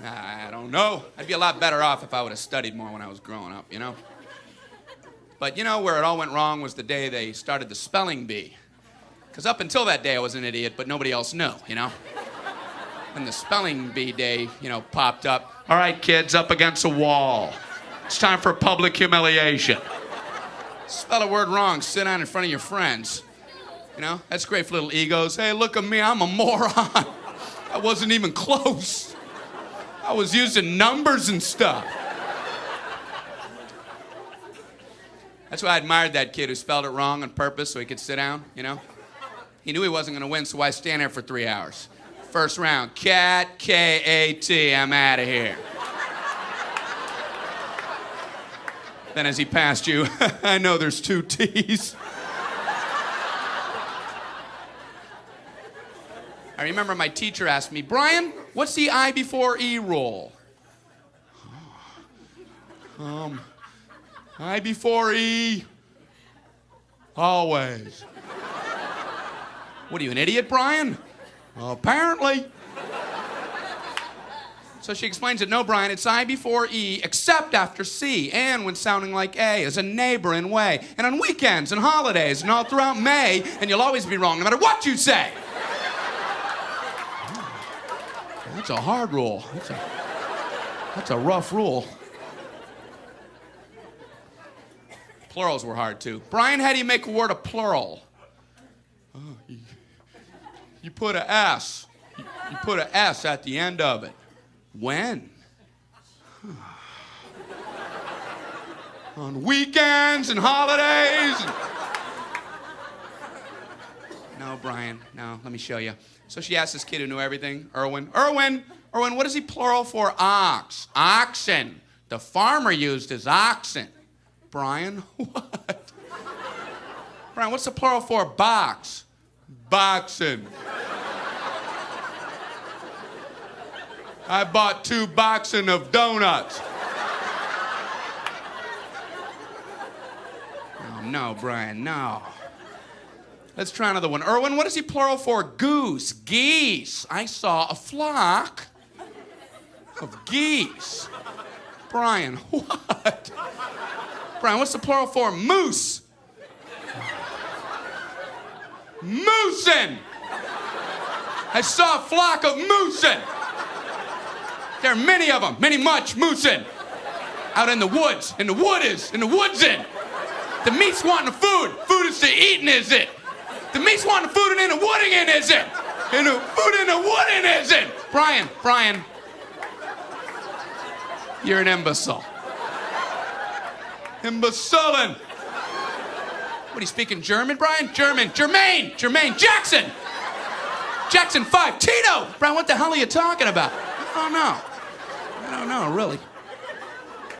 I don't know. I'd be a lot better off if I would have studied more when I was growing up, you know? But you know where it all went wrong was the day they started the spelling bee. Because up until that day I was an idiot, but nobody else knew, you know? When the spelling bee day, popped up. All right, kids, up against a wall. It's time for public humiliation. Spell a word wrong, sit down in front of your friends. That's great for little egos. Hey, look at me, I'm a moron. I wasn't even close. I was using numbers and stuff. That's why I admired that kid who spelled it wrong on purpose so he could sit down, He knew he wasn't going to win, so why stand there for 3 hours? First round, cat, K-A-T, I'm out of here. Then as he passed you, I know there's 2 T's. I remember my teacher asked me, Brian, what's the I before E rule? I before E, always. What are you, an idiot, Brian? Apparently. So she explains it, no, Brian, it's I before E, except after C, and when sounding like A, as a neighboring way, and on weekends and holidays, and all throughout May, and you'll always be wrong, no matter what you say. That's a hard rule. That's a rough rule. Plurals were hard, too. Brian, how do you make a word a plural? You put a S. You put a S at the end of it. When? On weekends and holidays. No, Brian, no, let me show you. So she asked this kid who knew everything, Erwin, what is he plural for ox? Oxen. The farmer used his oxen. Brian, what? Brian, what's the plural for box? Boxen. I bought 2 boxen of donuts. Oh, no, Brian, no. Let's try another one. Erwin, what is he plural for? Goose. Geese. I saw a flock of geese. Brian, what? Brian, what's the plural for? Moose. Moosin. I saw a flock of moosin. There are many of them, much moosin. Out in the woods, in the woodsin. The meat's wanting the food. Food is to eating, is it? The meat's wanting the food and in the wooding in, is it? And the food in the wooding, is it? Brian, you're an imbecile. Imbecilin'. What, are you speaking German, Brian? Jermaine, Jackson 5, Tito. Brian, what the hell are you talking about? I don't know, really.